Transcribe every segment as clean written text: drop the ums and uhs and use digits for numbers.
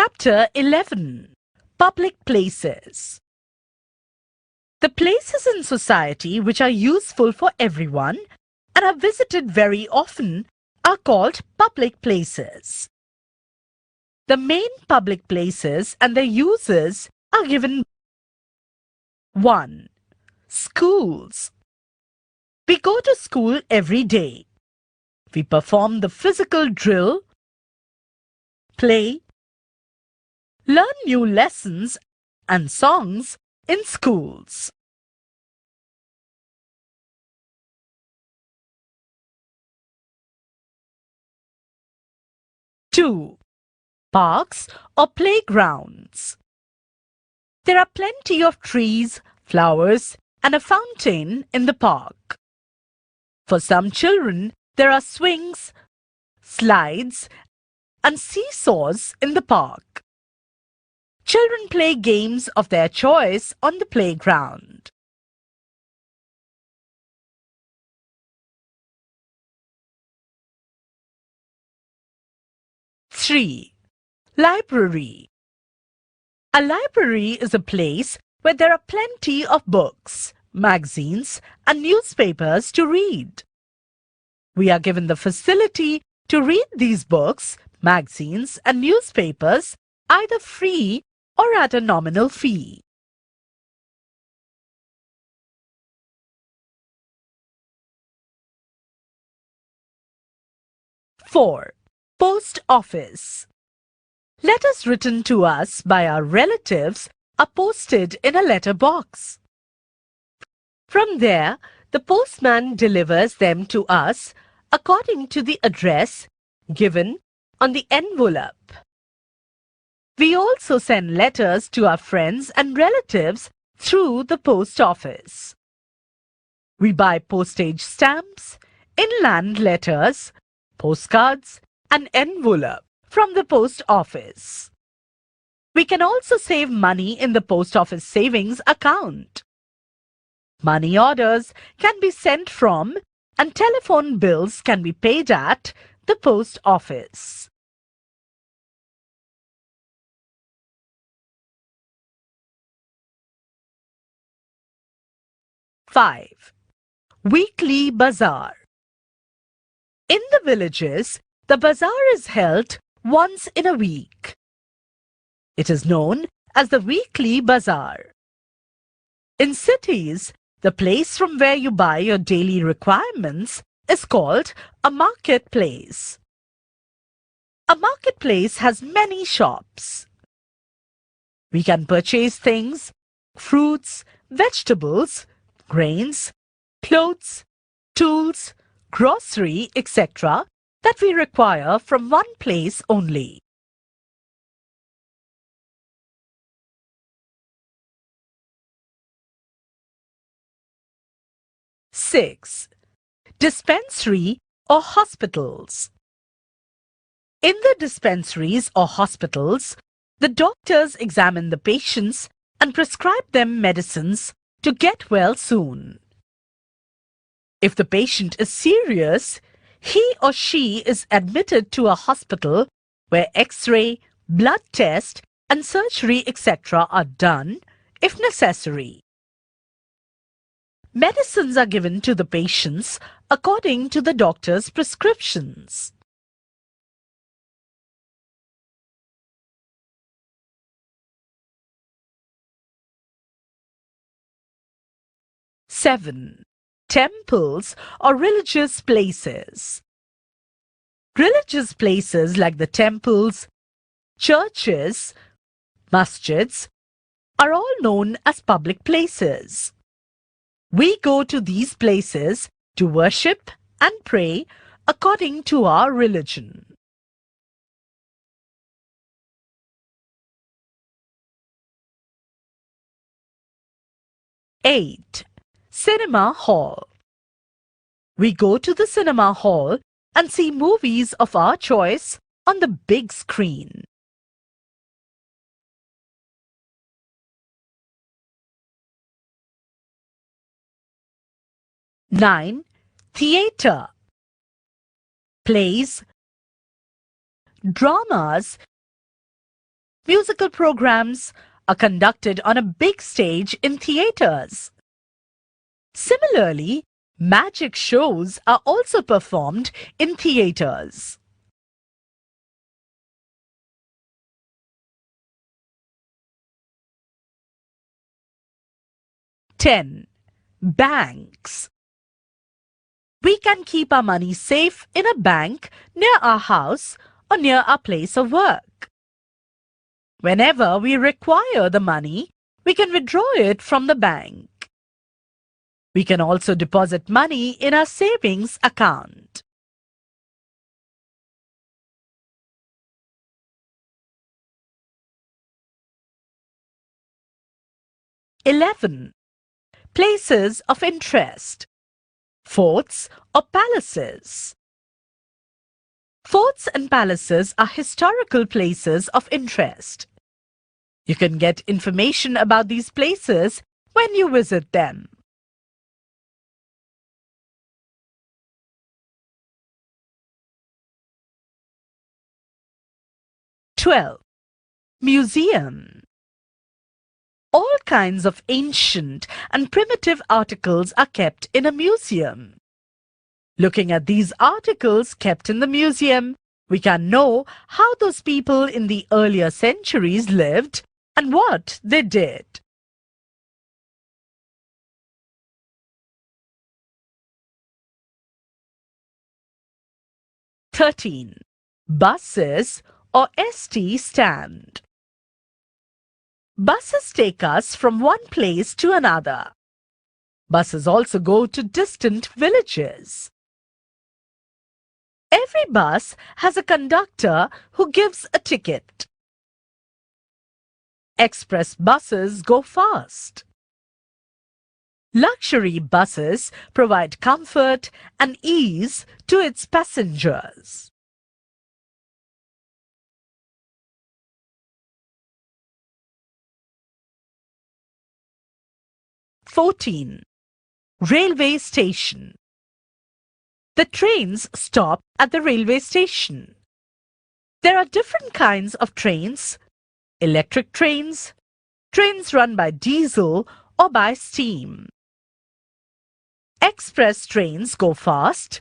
Chapter 11. Public Places. The places in society which are useful for everyone and are visited very often are called public places. The main public places and their uses are given. 1. Schools. We go to school every day. We perform the physical drill, play, learn new lessons and songs in schools. Two. Parks or playgrounds. There are plenty of trees, flowers, and a fountain in the park. For some children, there are swings, slides, and seesaws in the park. Children play games of their choice on the playground. Three. Library. A library is a place where there are plenty of books, magazines, and newspapers to read. We are given the facility to read these books, magazines, and newspapers either free or at a nominal fee. Four. Post office. Letters written to us by our relatives are posted in a letter box. From there, the postman delivers them to us according to the address given on the envelope. We also send letters to our friends and relatives through the post office. We buy postage stamps, inland letters, postcards, and envelope from the post office. We can also save money in the post office savings account. Money orders can be sent from and telephone bills can be paid at the post office. Five. Weekly Bazaar. In the villages, the bazaar is held once in a week. It is known as the weekly bazaar. In cities, the place from where you buy your daily requirements is called a marketplace. A marketplace has many shops. We can purchase things, fruits, vegetables, grains, clothes, tools, grocery, etc. that we require from one place only. Six. Dispensary or hospitals. In the dispensaries or hospitals, the doctors examine the patients and prescribe them medicines to get well soon. If the patient is serious, he or she is admitted to a hospital where X-ray, blood test, and surgery, etc. are done if necessary. Medicines are given to the patients according to the doctor's prescriptions. Seven. Temples or religious places. Religious places like the temples, churches, masjids are all known as public places. We go to these places to worship and pray according to our religion. Eight. Cinema hall. We go to the cinema hall and see movies of our choice on the big screen. 9. Theatre. Plays, dramas, Musical programs are conducted on a big stage in theatres. Similarly, magic shows are also performed in theatres. Ten. Banks. We can keep our money safe in a bank near our house or near our place of work. Whenever we require the money, we can withdraw it from the bank. We can also deposit money in our savings account. (11) Places of interest. Forts or palaces. Forts and palaces are historical places of interest. You can get information about these places when you visit them. (12) Museum. All kinds of ancient and primitive articles are kept in a museum. Looking at these articles kept in the museum, we can know how those people in the earlier centuries lived and what they did. (13) Buses or ST stand. Buses take us from one place to another. Buses also go to distant villages. Every bus has a conductor who gives a ticket. Express buses go fast. Luxury buses provide comfort and ease to its passengers. (14) Railway station. The trains stop at the railway station. There are different kinds of trains: electric trains, trains run by diesel or by steam. Express trains go fast,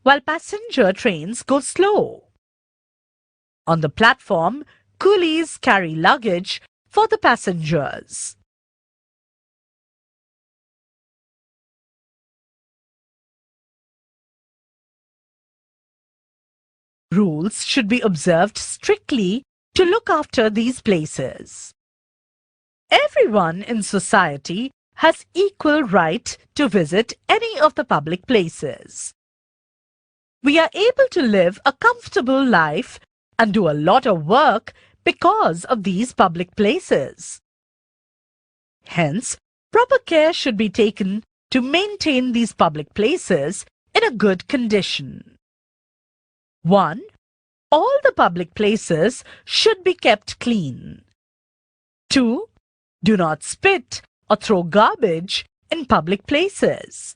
while passenger trains go slow. On the platform, coolies carry luggage for the passengers. Rules should be observed strictly to look after these places. Everyone in society has equal right to visit any of the public places. We are able to live a comfortable life and do a lot of work because of these public places. Hence, proper care should be taken to maintain these public places in a good condition. 1. All the public places should be kept clean. 2. Do not spit or throw garbage in public places.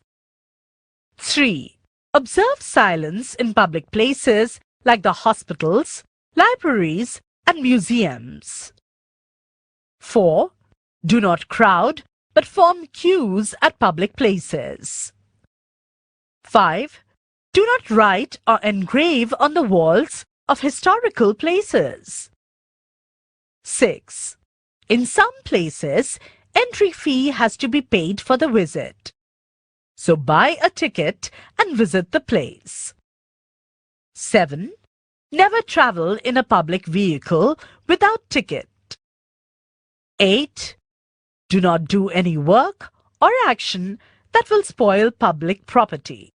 3. Observe silence in public places like the hospitals, libraries, and museums. 4. Do not crowd but form queues at public places. 5. Do not write or engrave on the walls of historical places. 6. In some places, entry fee has to be paid for the visit. So buy a ticket and visit the place. 7. Never travel in a public vehicle without ticket. 8. Do not do any work or action that will spoil public property.